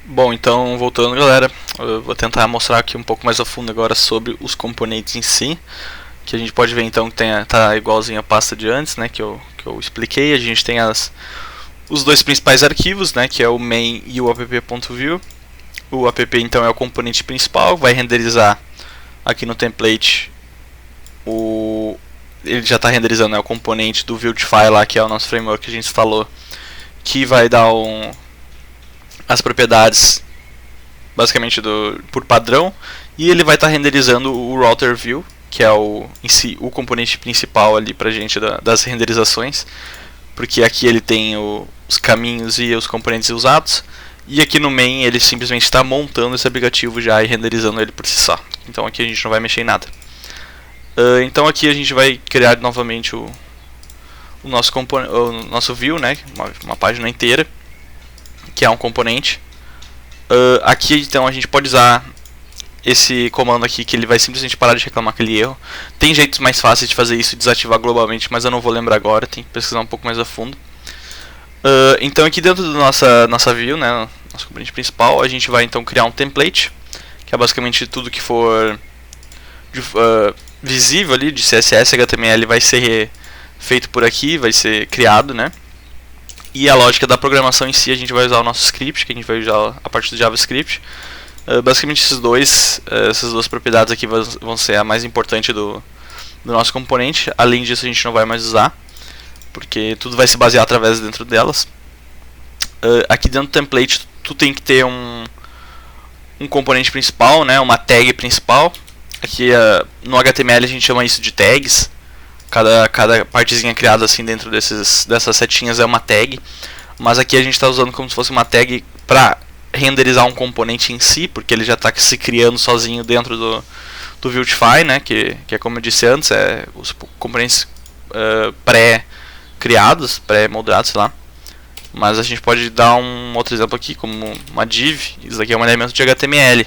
Bom, então voltando, galera, eu vou tentar mostrar aqui um pouco mais a fundo agora sobre os componentes em si, que a gente pode ver então que tá igualzinho a pasta de antes, né, que eu expliquei. A gente tem os dois principais arquivos, né, que é o main e o app.view. O app então é o componente principal, vai renderizar aqui no template ele já está renderizando, né, o componente do Vuetify lá, que é o nosso framework que a gente instalou, que vai dar as propriedades basicamente por padrão, e ele vai estar renderizando o Router View, que é em si o componente principal ali pra gente das renderizações, porque aqui ele tem os caminhos e os componentes usados, e aqui no main ele simplesmente está montando esse aplicativo já e renderizando ele por si só. Então aqui a gente não vai mexer em nada. Então aqui a gente vai criar novamente o nosso view, né, uma página inteira, que é um componente. Aqui então a gente pode usar esse comando aqui, que ele vai simplesmente parar de reclamar aquele erro. Tem jeitos mais fáceis de fazer isso e desativar globalmente, mas eu não vou lembrar agora, tem que pesquisar um pouco mais a fundo. Então aqui dentro da nossa view, né, nosso componente principal, a gente vai então criar um template, que é basicamente tudo que for visível ali de CSS, HTML vai ser feito por aqui, vai ser criado, né? E a lógica da programação em si, a gente vai usar o nosso script, que a gente vai usar a parte do JavaScript. Basicamente essas duas propriedades aqui vão ser a mais importante do nosso componente. Além disso, a gente não vai mais usar, porque tudo vai se basear através dentro delas. Aqui dentro do template, tu tem que ter um componente principal, né, uma tag principal. Aqui no HTML a gente chama isso de tags. Cada partezinha criada assim dentro dessas setinhas é uma tag. Mas aqui a gente está usando como se fosse uma tag para renderizar um componente em si, porque ele já está se criando sozinho dentro do Vuetify, né? Que é como eu disse antes, os componentes pré-criados, pré-moldados, sei lá. Mas a gente pode dar um outro exemplo aqui, como uma div. Isso aqui é um elemento de HTML.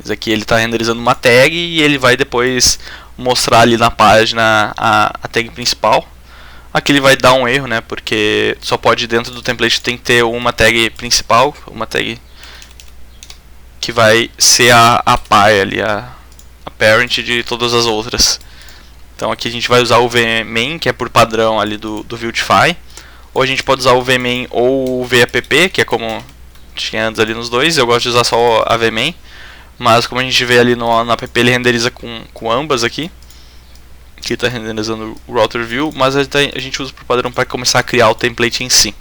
Isso aqui ele está renderizando uma tag e ele vai depois mostrar ali na página a tag principal. Aqui ele vai dar um erro, né? Porque só pode, dentro do template, tem que ter uma tag principal, uma tag que vai ser a pai ali, a parent de todas as outras. Então aqui a gente vai usar o vmain, que é por padrão ali do Vuetify. Ou a gente pode usar o vmain ou o vapp, que é como tinha antes ali nos dois. Eu gosto de usar só a vmain. Mas como a gente vê ali no app, ele renderiza com ambas aqui. Aqui está renderizando o Router View, mas a gente usa por padrão para começar a criar o template em si.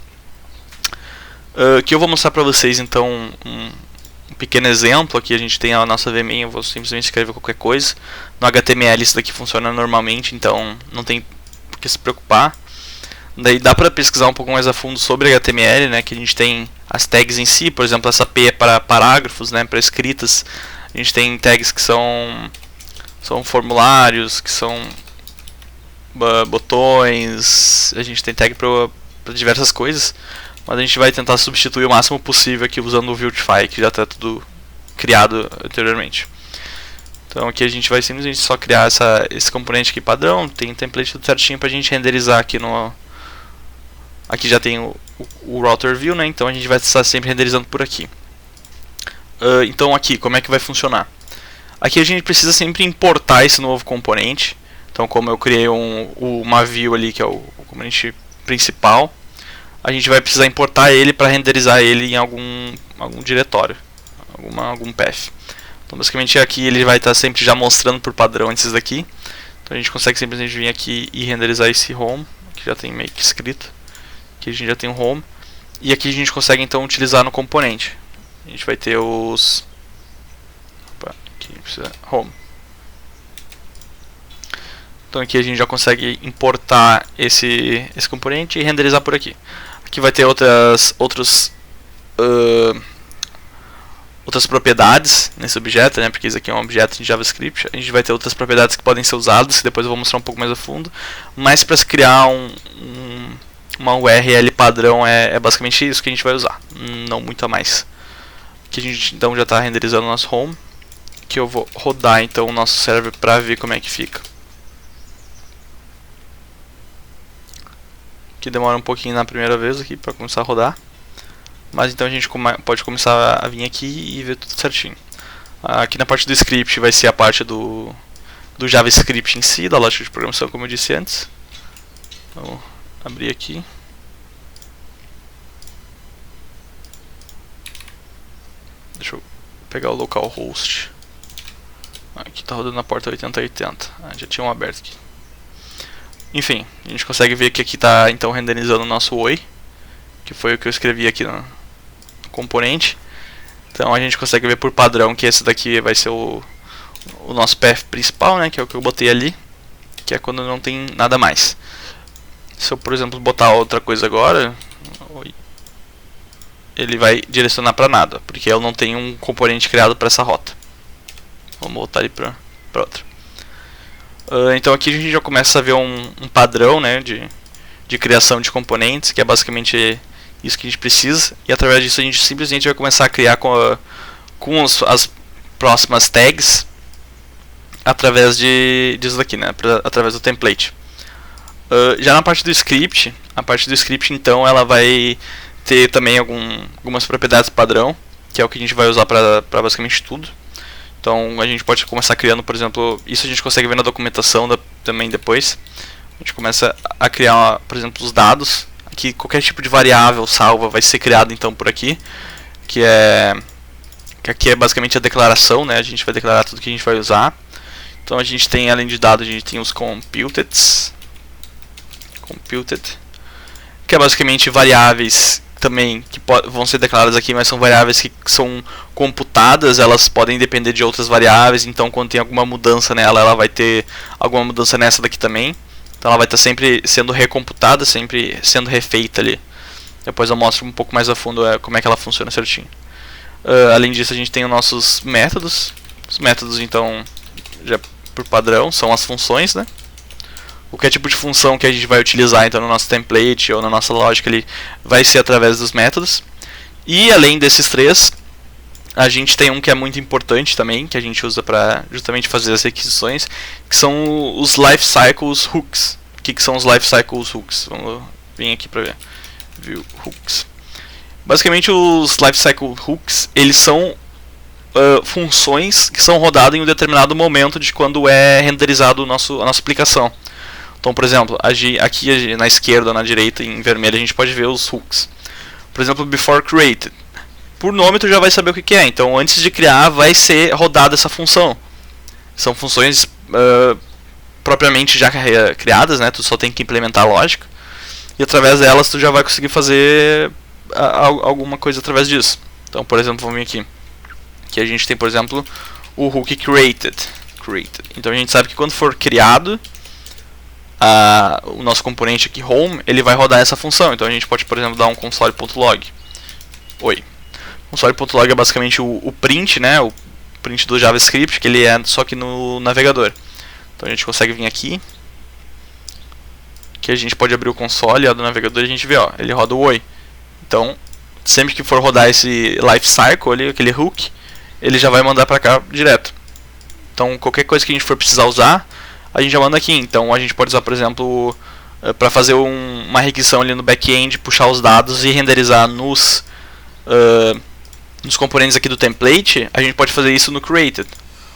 Aqui eu vou mostrar para vocês então um pequeno exemplo. Aqui a gente tem a nossa vmain, eu vou simplesmente escrever qualquer coisa. No HTML isso daqui funciona normalmente, então não tem por que se preocupar. Daí dá para pesquisar um pouco mais a fundo sobre HTML, né, que a gente tem as tags em si, por exemplo, essa P é para parágrafos, né, para escritas. A gente tem tags que são formulários, que são botões, a gente tem tag para diversas coisas, mas a gente vai tentar substituir o máximo possível aqui usando o Vuetify, que já está tudo criado anteriormente. Então aqui a gente vai simplesmente só criar esse componente aqui padrão, tem um template tudo certinho para a gente renderizar aqui no... Aqui já tem o Router View, né? Então a gente vai estar sempre renderizando por aqui. Então aqui, como é que vai funcionar? Aqui a gente precisa sempre importar esse novo componente. Então como eu criei uma view ali, que é o componente principal, a gente vai precisar importar ele para renderizar ele em algum diretório, algum path. Então basicamente aqui ele vai estar sempre já mostrando por padrão esses daqui. Então a gente consegue simplesmente vir aqui e renderizar esse home, que já tem meio que escrito. Aqui a gente já tem o home. E aqui a gente consegue então utilizar no componente. A gente vai ter os... Opa, aqui precisa... home. Então aqui a gente já consegue importar esse componente e renderizar por aqui. Aqui vai ter outras propriedades nesse objeto, né? Porque isso aqui é um objeto de JavaScript. A gente vai ter outras propriedades que podem ser usadas, que depois eu vou mostrar um pouco mais a fundo. Mas para criar uma URL padrão é basicamente isso que a gente vai usar, não muito a mais. Aqui a gente então já está renderizando o nosso home, que eu vou rodar então o nosso server para ver como é que fica. Que demora um pouquinho na primeira vez aqui para começar a rodar. Mas então a gente pode começar a vir aqui e ver tudo certinho. Aqui na parte do script vai ser a parte do JavaScript em si, da lógica de programação, como eu disse antes. Vamos abrir aqui. Deixa eu pegar o localhost. Aqui está rodando na porta 8080. Já tinha um aberto aqui. Enfim, a gente consegue ver que aqui está então renderizando o nosso Oi, que foi o que eu escrevi aqui no componente. Então a gente consegue ver por padrão que esse daqui vai ser o nosso path principal, né, que é o que eu botei ali, que é quando não tem nada mais. Se eu, por exemplo, botar outra coisa agora, ele vai direcionar para nada, porque eu não tenho um componente criado para essa rota. Vamos voltar ali para outra. Então aqui a gente já começa a ver um padrão, né, de criação de componentes, que é basicamente isso que a gente precisa, e através disso a gente simplesmente vai começar a criar com as próximas tags através disso daqui, né, através do template. Já na parte do script, a parte do script então ela vai ter também algumas propriedades padrão, que é o que a gente vai usar para basicamente tudo. Então a gente pode começar criando, por exemplo, isso a gente consegue ver na documentação também depois. A gente começa a criar, por exemplo, os dados. Aqui qualquer tipo de variável salva vai ser criado então por aqui, que aqui é basicamente a declaração, né? A gente vai declarar tudo que a gente vai usar. Então a gente tem, além de dados, a gente tem os computed, que é basicamente variáveis também que vão ser declaradas aqui, mas são variáveis que são computadas, elas podem depender de outras variáveis, então quando tem alguma mudança nela, ela vai ter alguma mudança nessa daqui também. Então ela vai estar sempre sendo recomputada, sempre sendo refeita ali. Depois eu mostro um pouco mais a fundo como é que ela funciona certinho. Além disso, a gente tem os nossos métodos. Os métodos, então, já por padrão, são as funções, né? Qualquer tipo de função que a gente vai utilizar então no nosso template ou na nossa lógica ali vai ser através dos métodos. E além desses três, a gente tem um que é muito importante também, que a gente usa para justamente fazer as requisições, que são os Lifecycles Hooks. O que são os Lifecycles Hooks? Vamos vir aqui para ver. View Hooks. Basicamente os Lifecycle Hooks, eles são funções que são rodadas em um determinado momento de quando é renderizado a nossa aplicação. Então, por exemplo, aqui na esquerda ou na direita, em vermelho, a gente pode ver os hooks. Por exemplo, before created. Por nome, tu já vai saber o que é. Então, antes de criar, vai ser rodada essa função. São funções propriamente já criadas, né? Tu só tem que implementar a lógica. E através delas, tu já vai conseguir fazer alguma coisa através disso. Então, por exemplo, vamos vir aqui. Aqui a gente tem, por exemplo, o hook created. Então, a gente sabe que quando for criado o nosso componente aqui home, ele vai rodar essa função. Então a gente pode, por exemplo, dar um console.log. Console.log é basicamente o print, né? O print do JavaScript, que ele é só que no navegador. Então a gente consegue vir aqui, que a gente pode abrir o console do navegador e a gente vê, ó, ele roda o Oi. Então, sempre que for rodar esse lifecycle ali, aquele hook, ele já vai mandar para cá direto. Então qualquer coisa que a gente for precisar usar, a gente já manda aqui. Então a gente pode usar, por exemplo, para fazer uma requisição ali no back-end, puxar os dados e renderizar nos componentes aqui do template. A gente pode fazer isso no created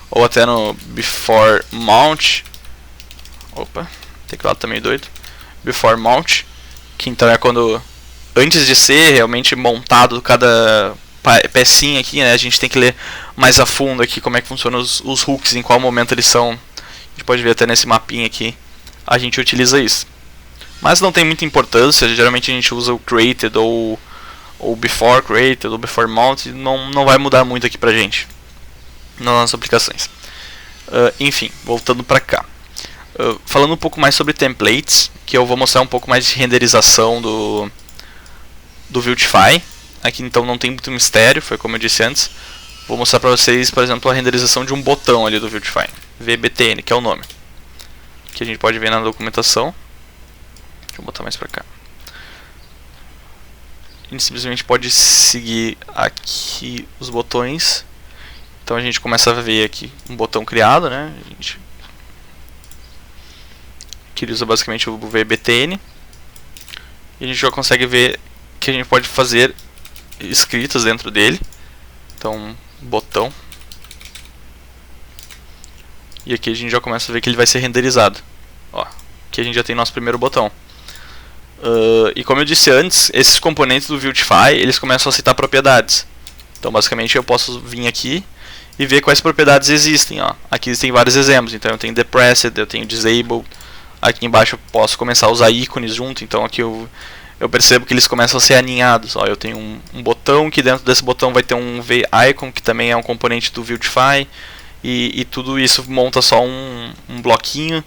ou até no before mount. Opa, teclado tá meio doido. Before mount, que então é quando, antes de ser realmente montado cada pecinha aqui, né, a gente tem que ler mais a fundo aqui como é que funcionam os hooks, em qual momento eles são. A gente pode ver até nesse mapinha aqui, a gente utiliza isso. Mas não tem muita importância, geralmente a gente usa o created ou before created ou before mount, não vai mudar muito aqui pra gente nas nossas aplicações. Enfim, voltando pra cá. Falando um pouco mais sobre templates, que eu vou mostrar um pouco mais de renderização do Vuetify. Aqui então não tem muito mistério, foi como eu disse antes. Vou mostrar para vocês, por exemplo, a renderização de um botão ali do Vuetify, VBTN, que é o nome, que a gente pode ver na documentação. Deixa eu botar mais para cá. A gente simplesmente pode seguir aqui os botões. Então a gente começa a ver aqui um botão criado, né? Que ele usa basicamente o VBTN. E a gente já consegue ver que a gente pode fazer escritas dentro dele. Então, botão. E aqui a gente já começa a ver que ele vai ser renderizado. Ó, aqui a gente já tem nosso primeiro botão. E como eu disse antes, esses componentes do Vuetify, eles começam a citar propriedades. Então basicamente eu posso vir aqui e ver quais propriedades existem. Ó. Aqui existem vários exemplos, então eu tenho Depressed, eu tenho Disabled. Aqui embaixo eu posso começar a usar ícones junto, então aqui eu percebo que eles começam a ser aninhados. Ó, eu tenho um botão, que dentro desse botão vai ter um V-Icon, que também é um componente do Vuetify. E tudo isso monta só um bloquinho.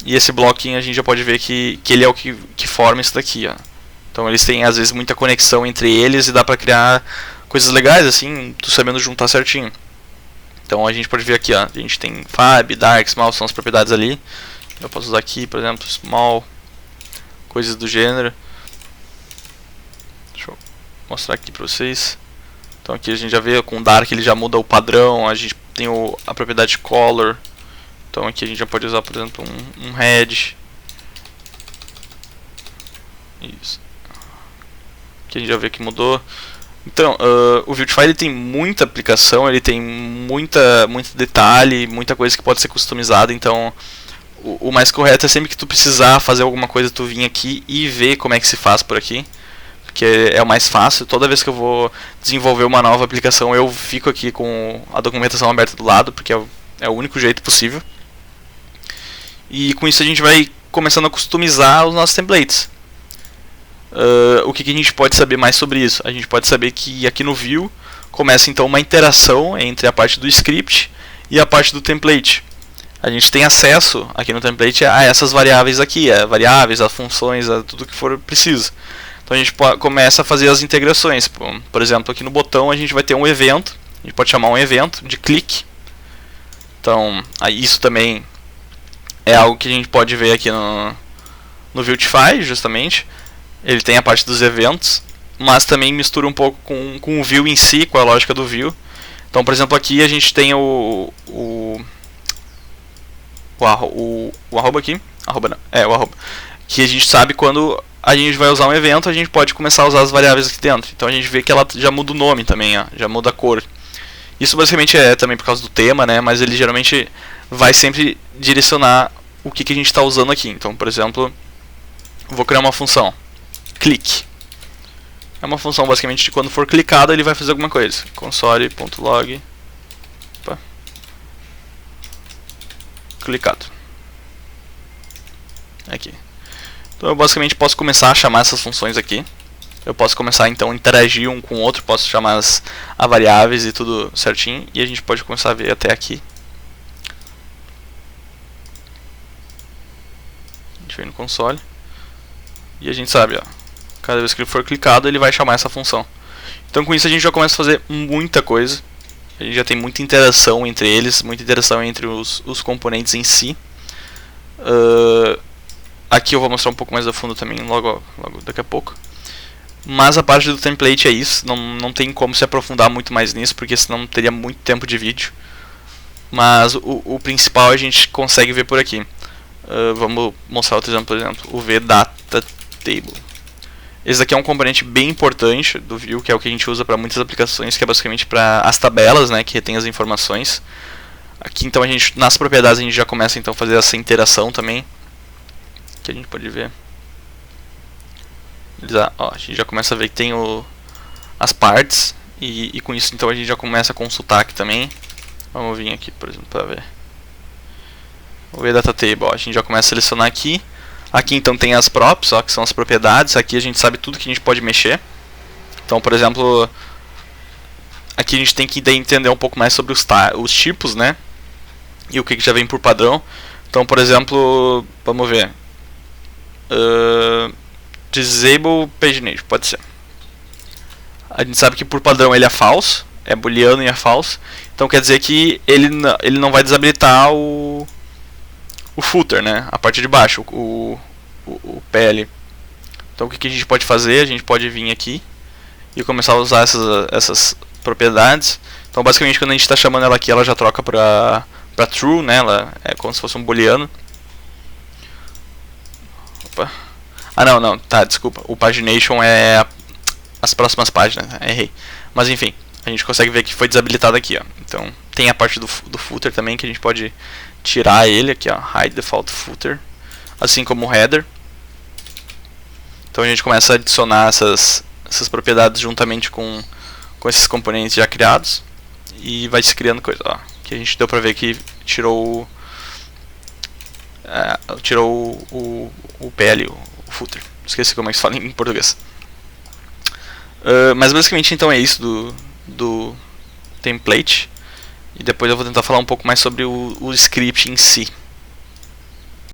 E esse bloquinho a gente já pode ver que ele é o que forma isso daqui. Ó. Então eles têm às vezes muita conexão entre eles e dá pra criar coisas legais assim, tu sabendo juntar certinho. Então a gente pode ver aqui, ó, a gente tem Fab, Dark, Small, são as propriedades ali. Eu posso usar aqui, por exemplo, Small, coisas do gênero. Deixa eu mostrar aqui pra vocês. Então aqui a gente já vê com o Dark ele já muda o padrão, a gente tem a propriedade Color. Então aqui a gente já pode usar, por exemplo, um Red. Isso. Aqui a gente já vê que mudou. Então, o Vuetify ele tem muita aplicação, ele tem muito detalhe, muita coisa que pode ser customizada. Então, o mais correto é sempre que tu precisar fazer alguma coisa, tu vir aqui e ver como é que se faz por aqui. Porque é o mais fácil. Toda vez que eu vou desenvolver uma nova aplicação, eu fico aqui com a documentação aberta do lado, porque é o único jeito possível. E com isso a gente vai começando a customizar os nossos templates. O que a gente pode saber mais sobre isso? A gente pode saber que aqui no Vue começa então uma interação entre a parte do script e a parte do template. A gente tem acesso aqui no template a essas variáveis aqui, a variáveis, a funções, a tudo que for preciso. Então a gente começa a fazer as integrações. Por exemplo, aqui no botão a gente vai ter um evento. A gente pode chamar um evento de clique. Então, isso também é algo que a gente pode ver aqui no Vuetify, justamente. Ele tem a parte dos eventos, mas também mistura um pouco com o Vue em si, com a lógica do Vue. Então, por exemplo, aqui a gente tem o arroba aqui. Arroba não. O arroba. Que a gente sabe quando a gente vai usar um evento, a gente pode começar a usar as variáveis aqui dentro. Então a gente vê que ela já muda o nome também, ó, já muda a cor. Isso basicamente é também por causa do tema, né? Mas ele geralmente vai sempre direcionar o que a gente está usando aqui. Então, por exemplo, vou criar uma função. Clique. É uma função basicamente de quando for clicado ele vai fazer alguma coisa. Console.log clicado. Aqui. Então eu basicamente posso começar a chamar essas funções aqui. Eu posso começar então a interagir um com o outro, posso chamar as variáveis e tudo certinho. E a gente pode começar a ver até aqui. A gente vem no console. E a gente sabe, ó, cada vez que ele for clicado ele vai chamar essa função. Então com isso a gente já começa a fazer muita coisa. A gente já tem muita interação entre eles, muita interação entre os componentes em si. Aqui eu vou mostrar um pouco mais a fundo também, logo daqui a pouco. Mas a parte do template é isso, não tem como se aprofundar muito mais nisso, porque senão teria muito tempo de vídeo. Mas o principal a gente consegue ver por aqui. Vamos mostrar outro exemplo, por exemplo, o VDataTable. Esse daqui é um componente bem importante do Vue, que é o que a gente usa para muitas aplicações, que é basicamente para as tabelas, né, que retém as informações. Aqui então nas propriedades a gente já começa então a fazer essa interação também, que a gente pode ver. A gente já começa a ver que tem as partes, e com isso então a gente já começa a consultar aqui também. Vamos vir aqui, por exemplo, para ver. O VDataTable, a gente já começa a selecionar aqui. Aqui então tem as props, que são as propriedades. Aqui a gente sabe tudo que a gente pode mexer. Então, por exemplo, aqui a gente tem que entender um pouco mais sobre os tipos, né? E o que já vem por padrão. Então, por exemplo, vamos ver. Disable pagination, pode ser. A gente sabe que por padrão ele é falso, é booleano e é falso. Então quer dizer que ele não vai desabilitar o footer, né? A parte de baixo, o PL. Então o que a gente pode fazer? A gente pode vir aqui e começar a usar essas propriedades. Então basicamente quando a gente está chamando ela aqui, ela já troca para true, né? Ela é como se fosse um booleano. Opa. Não, tá, desculpa. O pagination é as próximas páginas, né? Errei. Mas enfim, a gente consegue ver que foi desabilitado aqui, ó. Então tem a parte do footer também que a gente pode tirar ele aqui, ó, hide default footer, assim como o header. Então a gente começa a adicionar essas propriedades juntamente com esses componentes já criados e vai se criando coisa, ó. Que a gente deu pra ver que tirou o PL, o footer. Esqueci como é que se fala em português. Mas basicamente então é isso do template. E depois eu vou tentar falar um pouco mais sobre o script em si.